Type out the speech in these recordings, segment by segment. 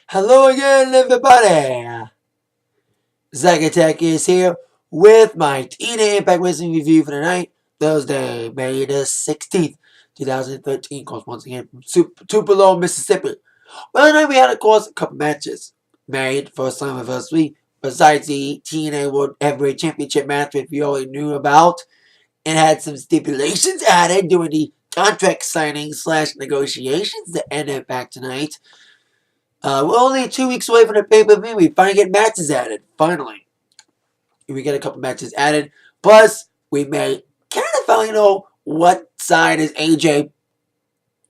Hello again, everybody! Zack Attack is here with my TNA Impact Wrestling review for tonight, Thursday, May the 16th, 2013. Of course, once again, from Tupelo, Mississippi. Well, tonight we had, of course, a couple matches made for Slammiversary, besides the TNA World Heavyweight Championship match, which we already knew about, and had some stipulations added during the contract signing / negotiations that ended back tonight. We're only 2 weeks away from the pay-per-view. We finally get matches added. Finally. We get a couple matches added. Plus, we may kind of finally know what side is AJ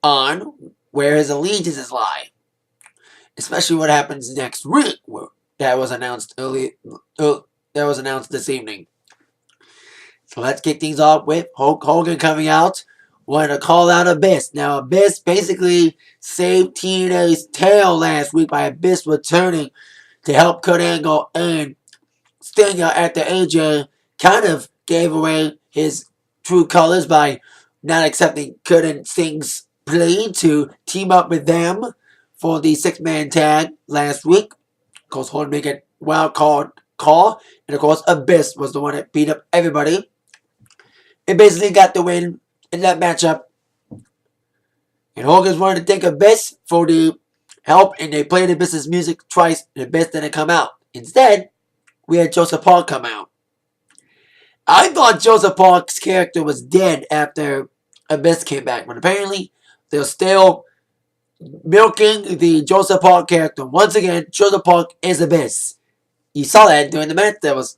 on, where his allegiances lie. Especially what happens next week. That was announced that was announced this evening. So let's kick things off with Hulk Hogan coming out. Wanted to call out Abyss. Now, Abyss basically saved TNA's tail last week by Abyss returning to help Kurt Angle and Stinger after AJ kind of gave away his true colors by not accepting Kurt and Sting's plea to team up with them for the 6-man tag last week. Of course, Hogan made a wild card call, and of course, Abyss was the one that beat up everybody. It basically got the win in that matchup. And Hogan's wanted to thank Abyss for the help, and they played Abyss's music twice, and Abyss didn't come out. Instead, we had Joseph Park come out. I thought Joseph Park's character was dead after Abyss came back, but apparently they're still milking the Joseph Park character. Once again, Joseph Park is Abyss. You saw that during the match that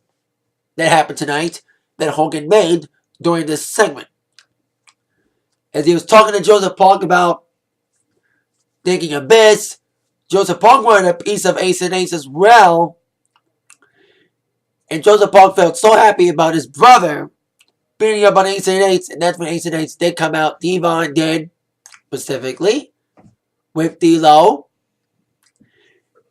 happened tonight that Hogan made during this segment. As he was talking to Joseph Park about thinking Abyss, Joseph Park wanted a piece of Ace and Ace as well. And Joseph Park felt so happy about his brother beating up on Ace and Ace, and that's when Ace and Ace did come out. Devon did, specifically, with D'Lo.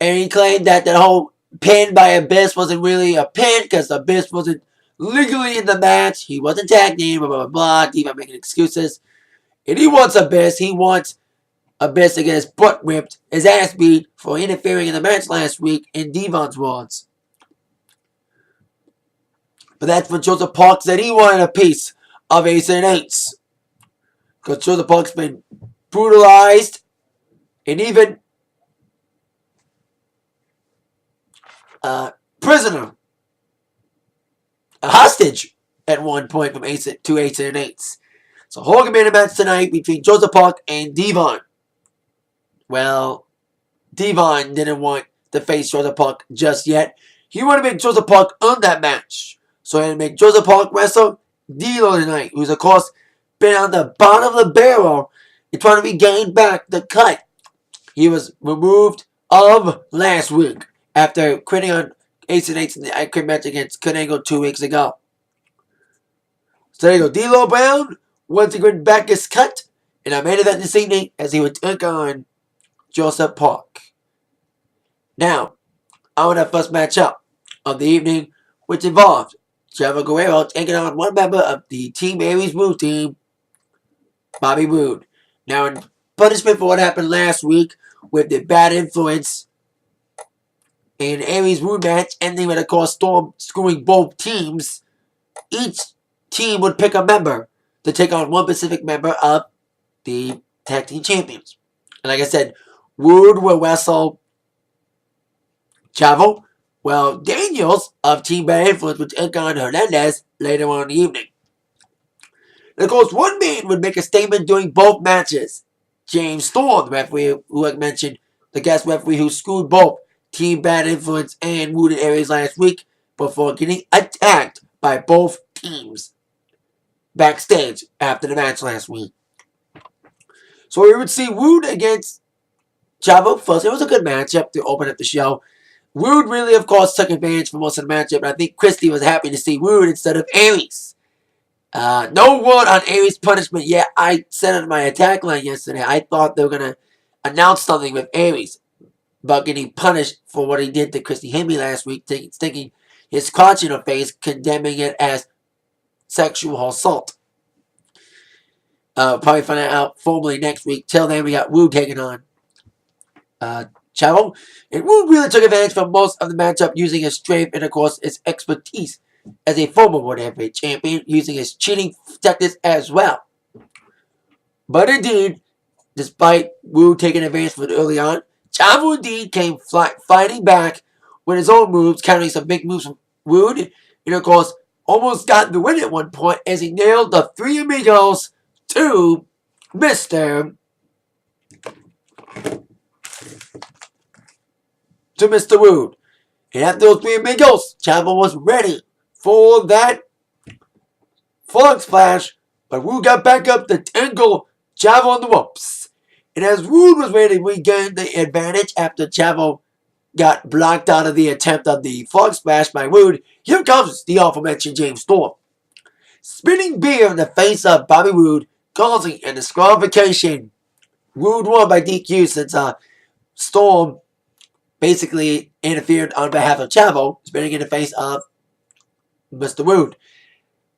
And he claimed that the whole pin by Abyss wasn't really a pin because Abyss wasn't legally in the match. He wasn't tag team, blah, blah, blah. Devon making excuses. And he wants Abyss. He wants Abyss to get his butt whipped, his ass beat for interfering in the match last week in Devon's words. But that's when Joseph Park said he wanted a piece of Ace and Ace. Because Joseph Park's been brutalized and even prisoner, a hostage at one point from Ace and Ace. So Hogan made a match tonight between Joseph Park and Devon. Well, Devon didn't want to face Joseph Park just yet. He wanted to make Joseph Park earn that match. So he had to make Joseph Park wrestle D'Lo tonight, who's of course been on the bottom of the barrel and trying to regain back the cut he was removed of last week after quitting on Ace and Ace in the Icon match against Kurt Angle 2 weeks ago. So there you go. D'Lo Brown once again back his cut, and I made it that this evening as he would take on Joseph Park. Now, on our first matchup of the evening, which involved Chavo Guerrero taking on one member of the Team Aries Wood team, Bobby Roode. Now, in punishment for what happened last week with the bad influence in Aries Wood match, ending with, of course, Storm screwing both teams, each team would pick a member to take on one specific member of the Tag Team Champions. And like I said, Wood will wrestle Chavo, while Daniels of Team Bad Influence would take on Hernandez later on in the evening. And of course, one man would make a statement during both matches. James Storm, the referee who I mentioned, the guest referee who screwed both Team Bad Influence and Wounded Aries last week before getting attacked by both teams backstage after the match last week. So we would see Wood against Chavo first. It was a good matchup to open up the show. Wood really, of course, took advantage for most of the matchup, and I think Christie was happy to see Wood instead of Aries. No word on Aries' punishment yet. I said in my attack line yesterday, I thought they were going to announce something with Aries about getting punished for what he did to Christy Hemme last week, sticking his crotch in her face, condemning it as sexual assault. Probably find out formally next week. Till then, we got Wood taking on Chavo, and Wood really took advantage for most of the matchup using his strength and, of course, his expertise as a former World Heavyweight Champion, using his cheating tactics as well. But indeed, despite Wood taking advantage of it early on, Chavo indeed came fighting back with his own moves, countering some big moves from Wood, and of course, almost got the win at one point as he nailed the Three Amigos to Mr. Wood. And after those Three Amigos, Chavo was ready for that frog splash, but Wood got back up to tangle Chavo on the ropes. And as Wood was ready to regain the advantage after Chavo got blocked out of the attempt of the frog splash by Wood, here comes the aforementioned James Storm. Spinning beer in the face of Bobby Roode, causing a disqualification. Roode won by DQ since Storm basically interfered on behalf of Chavo, spinning in the face of Mr. Roode.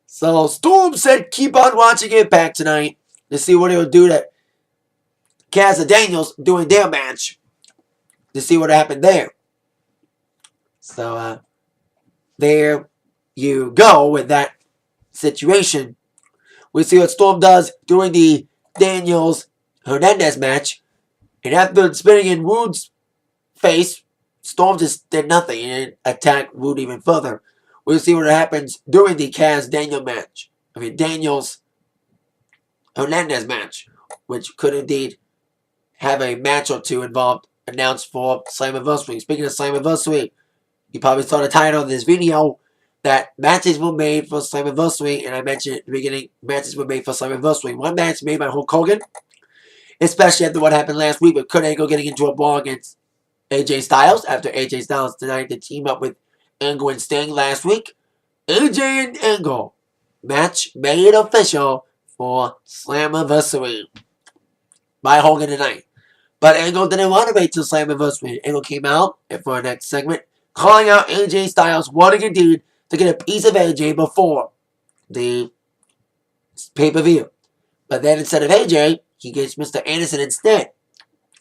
So Storm said keep on watching Impact tonight to see what he will do to Kaz and Daniels doing their match, to see what happened there. So there you go with that situation. We'll see what Storm does during the Daniels-Hernandez match. And after spinning in Woode's face, Storm just did nothing and attacked Wood even further. We'll see what happens during the Daniels-Hernandez match, which could indeed have a match or two involved announced for Slammiversary. Speaking of Slammiversary, you probably saw the title of this video that matches were made for Slammiversary, and I mentioned at the beginning, matches were made for Slammiversary. One match made by Hulk Hogan, especially after what happened last week with Kurt Angle getting into a brawl against AJ Styles, after AJ Styles decided to team up with Angle and Sting last week. AJ and Angle match made official for Slammiversary by Hogan tonight. But Angle didn't want to wait till Slammiversary. Angle came out for our next segment, calling out AJ Styles, wanting indeed to get a piece of AJ before the pay-per-view. But then instead of AJ, he gets Mr. Anderson instead.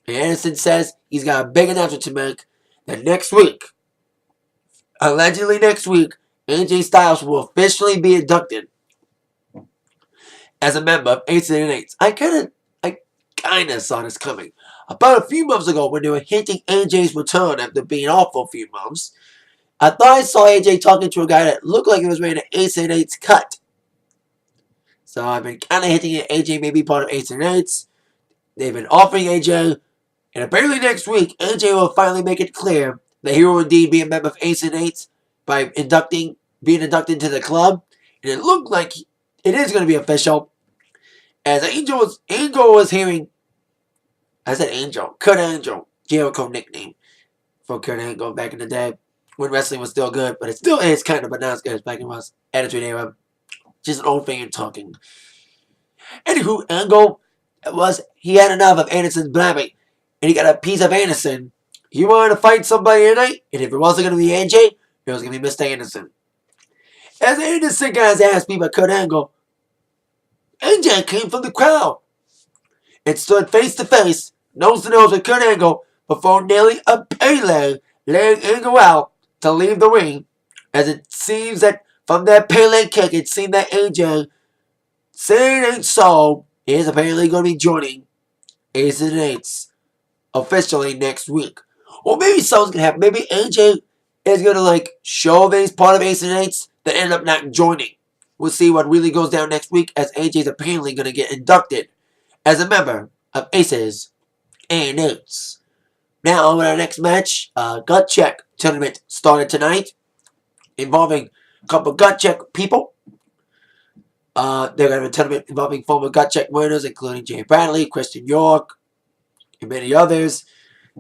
And Anderson says he's got a big announcement to make that next week, allegedly next week, AJ Styles will officially be inducted as a member of Aces and Eights. I kind of saw this coming. About a few months ago, when they were hinting AJ's return after being off for a few months, I thought I saw AJ talking to a guy that looked like he was wearing an Aces and Eights cut. So I've been kind of hinting at AJ may be part of Aces and Eights. They've been offering AJ, and apparently next week, AJ will finally make it clear that he will indeed be a member of Aces and Eights by being inducted into the club. And it looked like it is going to be official. As Angel was hearing, I said Angel, Kurt Angle, Jericho nickname for Kurt Angle back in the day when wrestling was still good, but it still is kind of, but not as good as back in the Attitude Era. Just an old fan talking. Anywho, Angle he had enough of Anderson's blabbing, and he got a piece of Anderson. He wanted to fight somebody tonight, and if it wasn't going to be AJ, it was going to be Mr. Anderson. As Anderson got his ass beat by Kurt Angle, AJ came from the crowd and stood face to face, nose to nose with Kurt Angle before nailing a Pele, laying Angle out to leave the ring. As it seems that from that Pele kick, it seemed that AJ, saying it ain't so, is apparently going to be joining Aces and Eights officially next week. Or maybe something's going to happen. Maybe AJ is going to show that he's part of Aces and Eights, then end up not joining. We'll see what really goes down next week, as AJ's apparently going to get inducted as a member of Aces and Eights. Now, on our next match, Gut Check tournament started tonight, involving a couple of Gut Check people. They're going to have a tournament involving former Gut Check winners, including Jay Bradley, Christian York, and many others.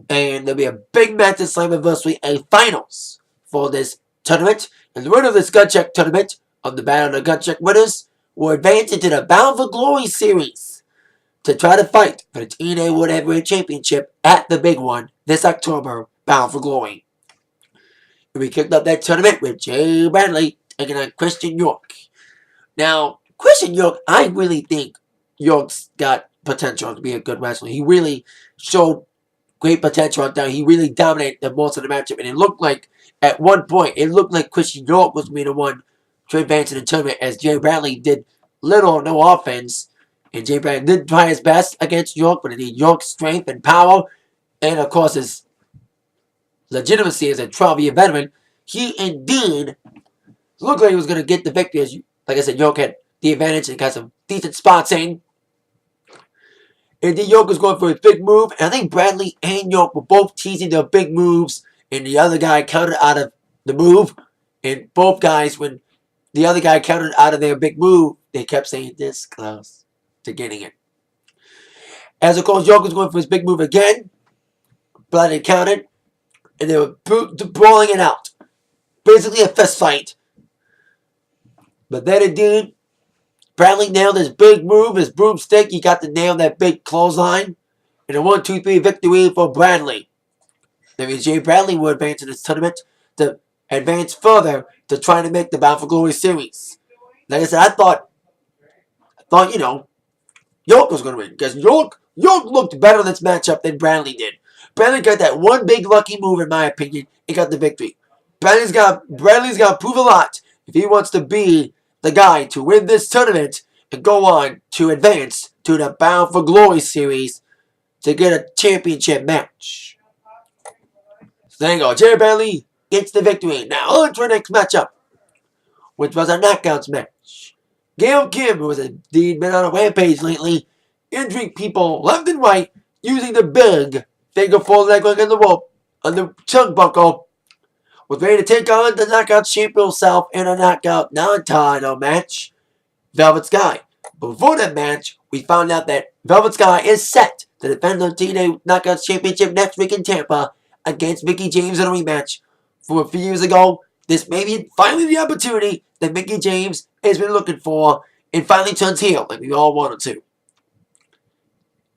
And there'll be a big match at Slammiversary, a finals for this tournament. And the winner of this Gut Check tournament, of the Battle of the Gut Check winners, will advance into the Bound for Glory series to try to fight for the TNA World Heavyweight Championship at the big one this October, Bound for Glory. And we kicked off that tournament with Jay Bradley taking on Christian York. Now, Christian York, I really think York's got potential to be a good wrestler. He really showed great potential out there. He really dominated the most of the matchup, and it looked like at one point Christian York was going to be the one to advance in the tournament, as Jay Bradley did little or no offense, and Jay Bradley did try his best against York, but indeed York's strength and power, and of course his legitimacy as a 12-year veteran, he indeed looked like he was going to get the victory. As like I said, York had the advantage and got some decent spots in. And then York was going for his big move, and I think Bradley and York were both teasing their big moves, and the other guy countered out of the move. And both guys, when the other guy countered out of their big move, they kept saying this close to getting it. As of course, York was going for his big move again. Bradley countered, and they were brawling it out. Basically a fist fight. But then indeed, Bradley nailed his big move, his broomstick. He got to nail that big clothesline. And a 1-2-3 victory for Bradley. That means Jay Bradley will advance in this tournament to advance further to try to make the Bound for Glory series. Like I said, I thought, York was going to win. Because York looked better in this matchup than Bradley did. Bradley got that one big lucky move, in my opinion, and got the victory. Bradley's got to prove a lot if he wants to be the guy to win this tournament and go on to advance to the Bound for Glory series to get a championship match. So there you go. Jay Bradley gets the victory. Now on to our next matchup, which was a knockouts match. Gail Kim, who has indeed been on a rampage lately, injuring people left and right using the big figure four leg lock on the rope on the chunk buckle, was ready to take on the knockout champion herself in a knockout non-title match, Velvet Sky. But before that match, we found out that Velvet Sky is set to defend the TNA Knockouts Championship next week in Tampa against Mickie James in a rematch. From a few years ago, this may be finally the opportunity that Mickie James has been looking for and finally turns heel like we all wanted to.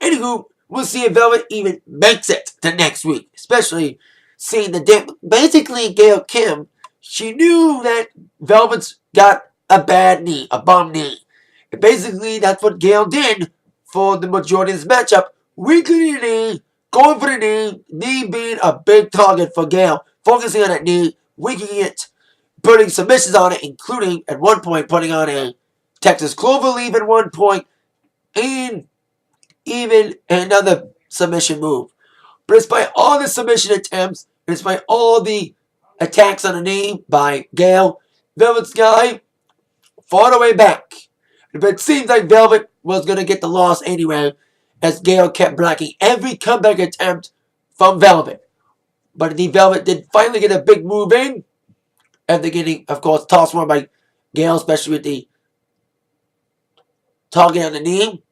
Anywho, we'll see if Velvet even makes it to next week, especially seeing basically Gail Kim, she knew that Velvet's got a bad knee, a bum knee. And basically that's what Gail did for the majority of this matchup. Weakening the knee, going for the knee being a big target for Gail, focusing on that knee, weakening it, putting submissions on it, including at one point putting on a Texas Cloverleaf at one point, and even another submission move. But despite all the submission attempts, and despite all the attacks on the knee by Gail, Velvet Sky fought her way back. But it seems like Velvet was going to get the loss anyway, as Gail kept blocking every comeback attempt from Velvet. But the Velvet did finally get a big move in, after getting, of course, tossed more by Gail, especially with the target on the knee.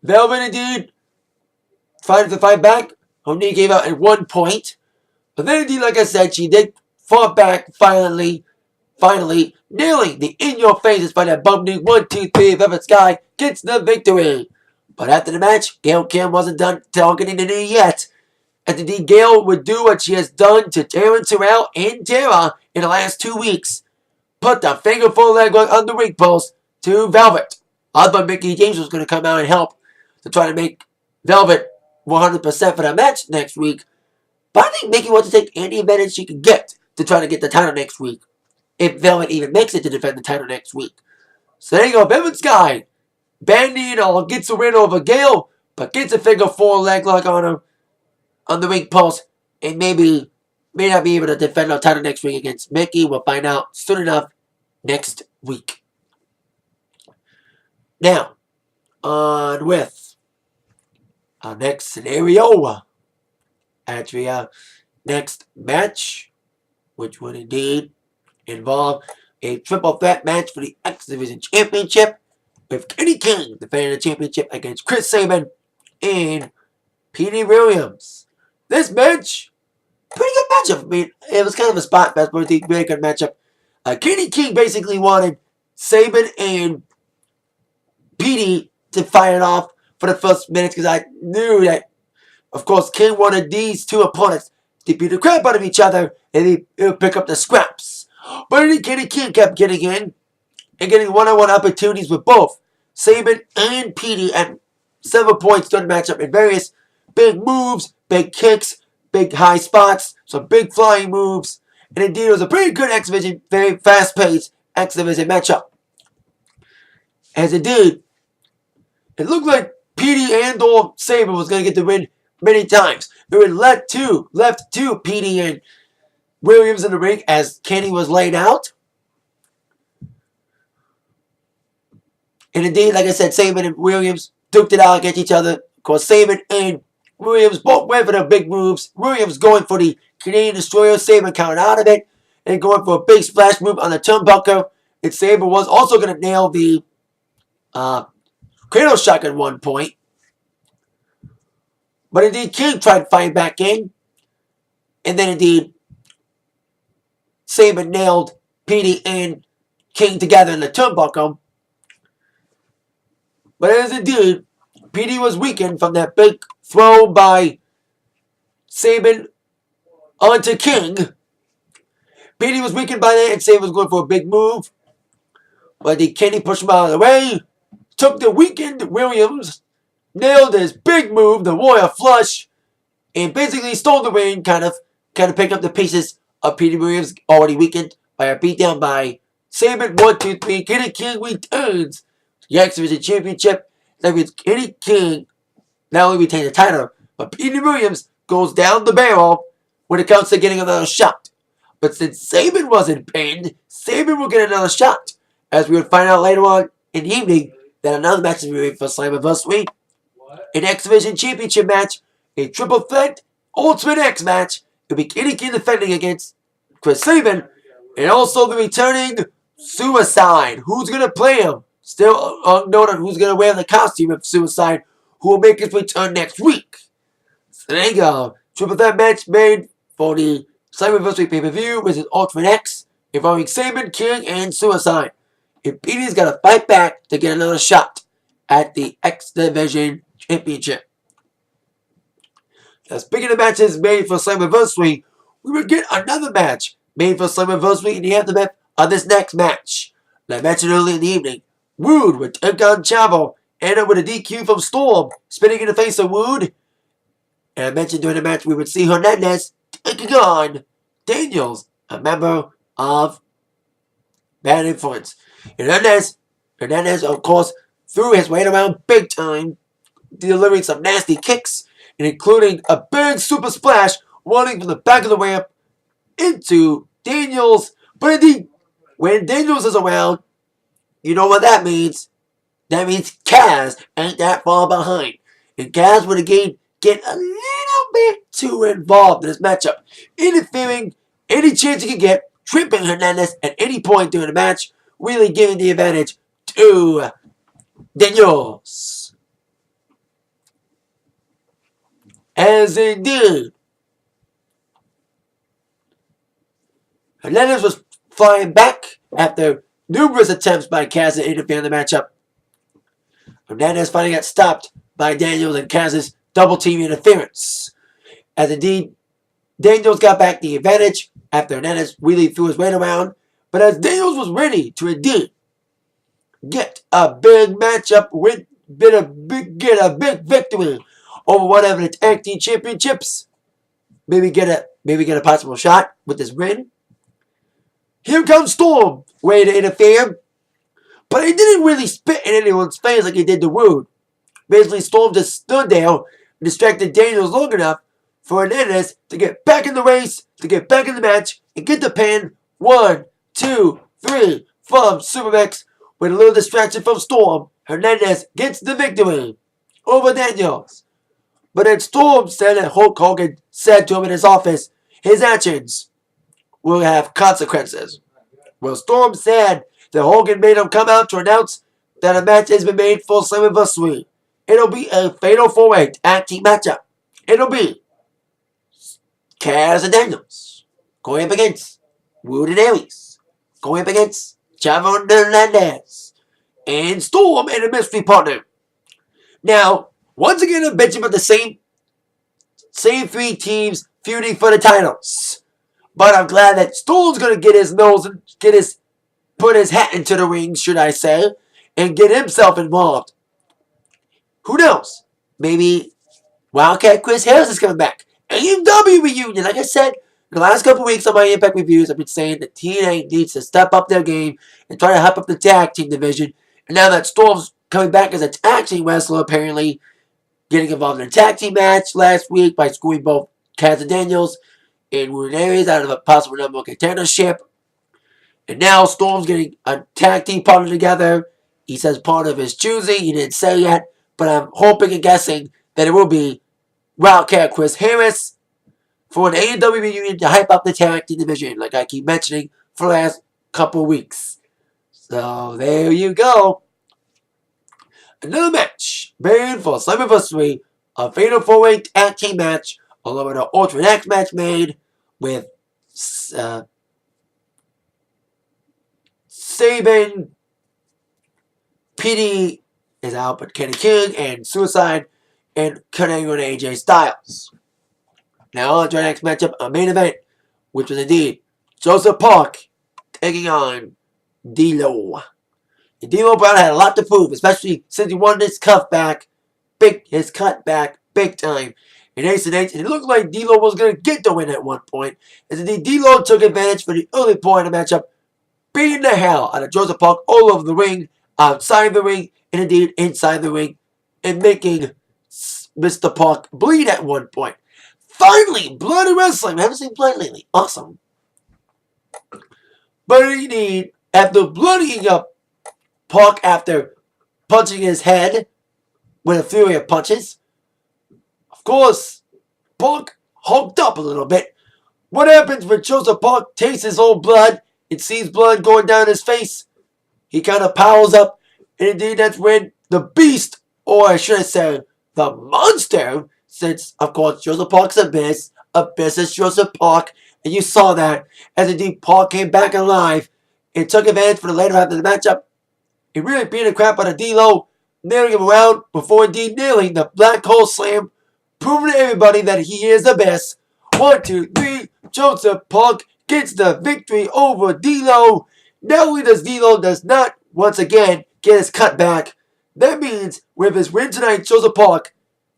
Velvet indeed tried to fight back. Her knee gave out at one point. But then indeed, like I said, she did fought back finally, nailing the in-your-faces by that bum knee. 1, 2, 3, Velvet Sky gets the victory. But after the match, Gail Kim wasn't done targeting the knee yet. And indeed, Gail would do what she has done to Taryn Terrell and Tara in the last 2 weeks. Put the finger full leg lock on the ring post to Velvet. I thought Mickie James was going to come out and help to try to make Velvet 100% for the match next week. But I think Mickie wants to take any advantage she can get to try to get the title next week, if Velvet even makes it to defend the title next week. So there you go, Velvet Sky, bandy and all, gets a win over Gail, but gets a figure four leg lock on her on the ring post, and may not be able to defend our title next week against Mickie. We'll find out soon enough next week. Now, on with our next scenario. Actually, our next match, which would indeed involve a triple threat match for the X Division Championship, with Kenny King defending the championship against Chris Sabin and Petey Williams. This match, pretty good matchup. I mean, it was kind of a spot fest, but a really good matchup. Kenny King basically wanted Sabin and Petey to fight it off for the first minutes, because I knew that, of course, King wanted these two opponents to beat the crap out of each other, and he would pick up the scraps. But Kenny King kept getting in and getting one-on-one opportunities with both Sabin and Petey at several points during the matchup in various big moves, big kicks, big high spots, some big flying moves. And indeed, it was a pretty good X Division, very fast-paced X Division matchup. As indeed, it looked like PD and/or Sabre was going to get the win many times. It were left to PD and Williams in the ring as Kenny was laid out. And indeed, like I said, Sabre and Williams duked it out against each other. Of course, Sabre and Williams both went for the big moves. Williams going for the Canadian Destroyer, Sabre counted out of it, and going for a big splash move on the turnbuckle. And Sabre was also going to nail the cradle shock at one point. But indeed, King tried fighting back in. And then indeed, Sabre nailed PD and King together in the turnbuckle. But as indeed, PD was weakened from that big throw by Sabre onto King. PD was weakened by that, and Sabre was going for a big move. But the Kenny pushed him out of the way. Took the weakened Williams. Nailed his big move, the Warrior Flush. And basically stole the win, kind of picked up the pieces of PD Williams, already weakened by a beatdown by Sabre. 1, 2, 3. Kenny King returns the X Division Championship. That means Kenny King not only retains the title, but PD Williams goes down the barrel when it comes to getting another shot. But since Sabre wasn't pinned, Sabre will get another shot. As we would find out later on in the evening, that another match is made for Slammiversary. An X Division Championship match, a triple threat Ultimate X match. It'll be Kenny King defending against Chris Sabin, and also the returning Suicide. Who's going to play him? Still unknown on who's going to wear the costume of Suicide, who will make his return next week. So there you go. Triple threat match made for the Slammiversary pay-per-view with an Ultimate X involving Sabin, King, and Suicide. And PD's got to fight back to get another shot at the X Division Championship. Now, speaking of matches made for Slammiversary, we would get another match made for Slammiversary in the aftermath of this next match. Like I mentioned earlier in the evening, Wood would take on Chavo, end up with a DQ from Storm, spinning in the face of Wood. And I mentioned during the match we would see Hernandez taking on Daniels, a member of Bad Influence. And Hernandez, of course, threw his weight around big time, delivering some nasty kicks, and including a big super splash running from the back of the ramp into Daniels. But indeed, when Daniels is around, you know what that means. That means Kaz ain't that far behind. And Kaz would again get a little bit too involved in this matchup, interfering any chance he could get, tripping Hernandez at any point during the match, really giving the advantage to Daniels. As indeed, Hernandez was flying back after numerous attempts by Kaz to interfere in the matchup. Hernandez finally got stopped by Daniels and Kaz's double team interference. As indeed, Daniels got back the advantage after Hernandez really threw his weight around. But as Daniels was ready to indeed get a big matchup win, get a big victory over one of the tag team championships, maybe get a possible shot with this win. Here comes Storm, ready to interfere, but he didn't really spit in anyone's face like he did to Wood. Basically, Storm just stood there and distracted Daniels long enough for Hernandez to get back in the race, to get back in the match, and get the pin. 1, 2, 3 from Supermax. With a little distraction from Storm, Hernandez gets the victory over Daniels. But then Storm said that Hulk Hogan said to him in his office, his actions will have consequences. Well, Storm said that Hogan made him come out to announce that a match has been made for Slammiversary. It'll be a fatal 4-way tag team matchup. It'll be Kaz and Daniels going up against Wood and Aries, going up against Chavo and Hernandez, and Storm and a mystery partner. Now, once again, I mentioned about the same three teams feuding for the titles. But I'm glad that Storm's going to get his nose and put his hat into the ring, should I say, and get himself involved. Who knows? Maybe Wildcat Chris Harris is coming back. AEW reunion. Like I said, the last couple weeks on my Impact reviews, I've been saying that TNA needs to step up their game and try to hype up the tag team division. And now that Storm's coming back as a tag team wrestler, apparently getting involved in a tag team match last week by screwing both Kaz and Daniels and Ruin Aries out of a possible number one contendership. And now Storm's getting a tag team partner together. He says part of his choosing. He didn't say yet, but I'm hoping and guessing that it will be Wildcat Chris Harris for an AEW reunion to hype up the tag team division, like I keep mentioning for the last couple weeks. So there you go. Another match made for Slammiversary, a fatal 4-way tag team match, along with an alternate X match made with Sabin, PD is out, but Kenny King and Suicide and Kurt Angle and AJ Styles. Now on to our next matchup, a main event, which was indeed Joseph Park taking on D'Lo. And D'Lo Brown had a lot to prove, especially since he won his cut back big time in Ace and Eight, and it looked like D'Lo was going to get the win at one point, as indeed D'Lo took advantage for the early point of the matchup, beating the hell out of Joseph Park all over the ring, outside the ring, and indeed inside the ring, and making Mr. Park bleed at one point. Finally, blood in wrestling. I haven't seen blood lately. Awesome. But indeed, after bloodying up Park after punching his head with a flurry of punches, of course, Park hulked up a little bit. What happens when Joseph Park tastes his own blood and sees blood going down his face? He kind of powers up, and indeed that's when the beast, or I should say, the monster, since, of course, Joseph Park's Abyss is Joseph Park, and you saw that as indeed Park came back alive and took advantage for the later half of the matchup. He really beat the crap out of D'Lo, nailing him around before indeed nailing the Black Hole Slam, proving to everybody that he is the best. 1, 2, 3, Joseph Park gets the victory over D'Lo. Not only does D'Lo does not, once again, get his cut back, that means with his win tonight, Joseph Park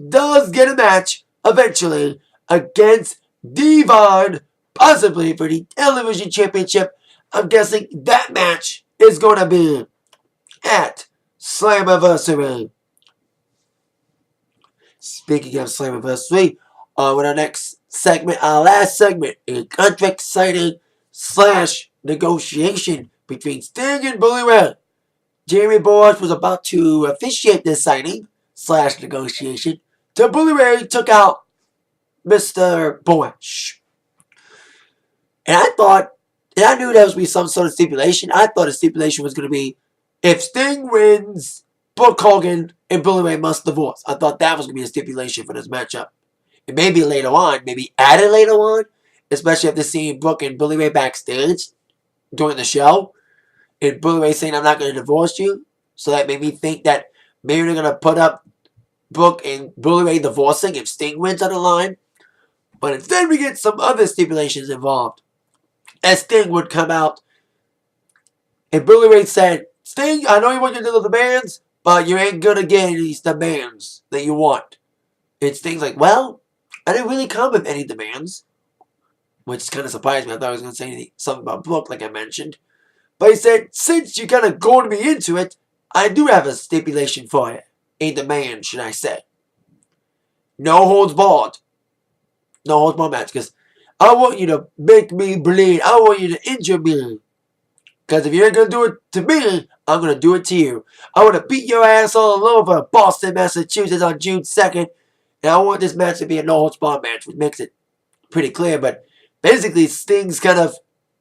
does get a match eventually against Devon, possibly for the television championship. I'm guessing that match is going to be at Slammiversary. Speaking of Slammiversary, with our next segment, our last segment, a contract signing / negotiation between Sting and Bully Ray. Jeremy Borash was about to officiate this signing / negotiation till Bully Ray took out Mr. Borash. And I knew there was going to be some sort of stipulation. I thought the stipulation was going to be, if Sting wins, Brooke Hogan and Bully Ray must divorce. I thought that was going to be a stipulation for this matchup. And maybe later on, maybe added later on, especially after seeing Brooke and Bully Ray backstage during the show, and Bully Ray saying, I'm not going to divorce you. So that made me think that maybe they're going to put up Brooke and Bully Ray divorcing if Sting wins on the line. But instead we get some other stipulations involved. As Sting would come out, and Bully Ray said, Sting, I know you want your little demands, but you ain't going to get these demands that you want. And Sting's like, well, I didn't really come with any demands. Which kind of surprised me. I thought I was going to say something about Brooke, like I mentioned. But he said, since you kind of goaded me into it, I do have a stipulation for you. A demand, should I say. No holds barred. No holds barred match. Because I want you to make me bleed. I want you to injure me. Because if you ain't going to do it to me, I'm going to do it to you. I want to beat your ass all over Boston, Massachusetts on June 2nd. And I want this match to be a no holds barred match, which makes it pretty clear. But basically, Sting's kind of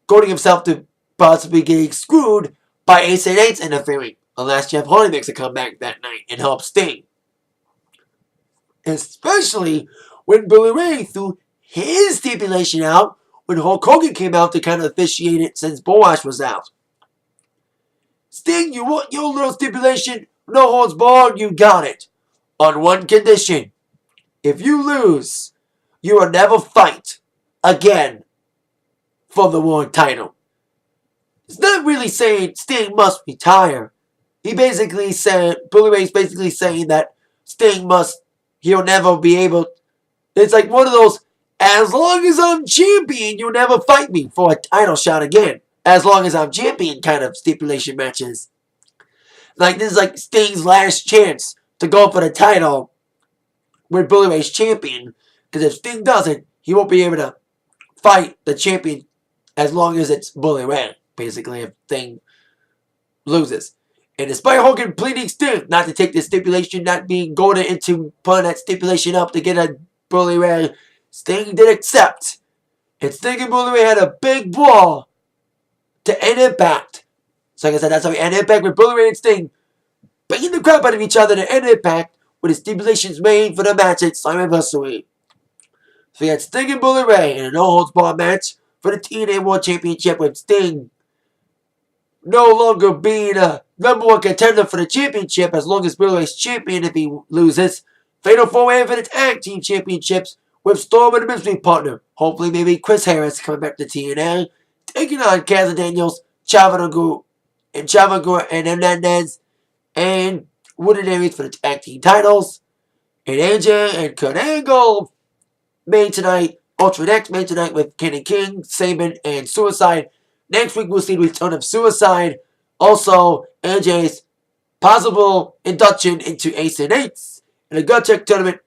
goading himself to possibly getting screwed by Ace and Eights interfering, unless Jeff Hardy makes a comeback that night and helps Sting. Especially when Bully Ray threw his stipulation out when Hulk Hogan came out to kind of officiate it since Borash was out. Sting, you want your little stipulation? No holds barred, you got it. On one condition. If you lose, you will never fight again for the world title. It's not really saying Sting must retire. He basically said, Bully Ray's basically saying that Sting must he'll never be able. It's like one of those, as long as I'm champion, you'll never fight me for a title shot again. As long as I'm champion kind of stipulation matches. Like, this is like Sting's last chance to go for the title with Bully Ray's champion. Because if Sting doesn't, he won't be able to fight the champion as long as it's Bully Ray. Basically, if Sting loses. And despite Hogan pleading Sting not to take this stipulation, not being goaded into putting that stipulation up to get a Bully Ray, Sting did accept. And Sting and Bully Ray had a big brawl to end Impact. So like I said, that's how we end Impact with Bully Ray and Sting beating the crap out of each other to end Impact with the stipulations made for the match at Slammiversary. So we had Sting and Bully Ray in a no-holds-barred match for the TNA World Championship with Sting no longer being a number one contender for the championship as long as Bully Ray's champion if he loses. Fatal 4-way for the tag team championships with Storm and the mystery partner. Hopefully maybe Chris Harris coming back to TNA. Taking on Kaz Daniels, Chavagu and Hernandez. And Wooden Aries for the tag team titles. And AJ and Kurt Angle made tonight. Ultra X made tonight with Kenny King, Sabin, and Suicide. Next week we'll see the return of Suicide. Also, AJ's possible induction into Ace and Eights in a gut check tournament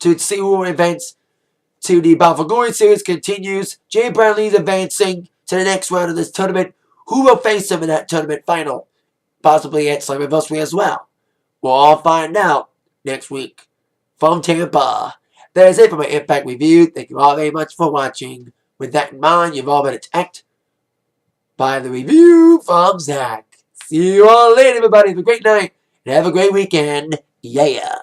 to see who advance to the Bound for Glory series continues. Jay Brownlee's advancing to the next round of this tournament. Who will face him in that tournament final? Possibly at Slammiversary as well. We'll all find out next week from Tampa. That is it for my Impact review. Thank you all very much for watching. With that in mind, you've all been attacked by the review from Zach. See you all later, everybody. Have a great night and have a great weekend. Yeah.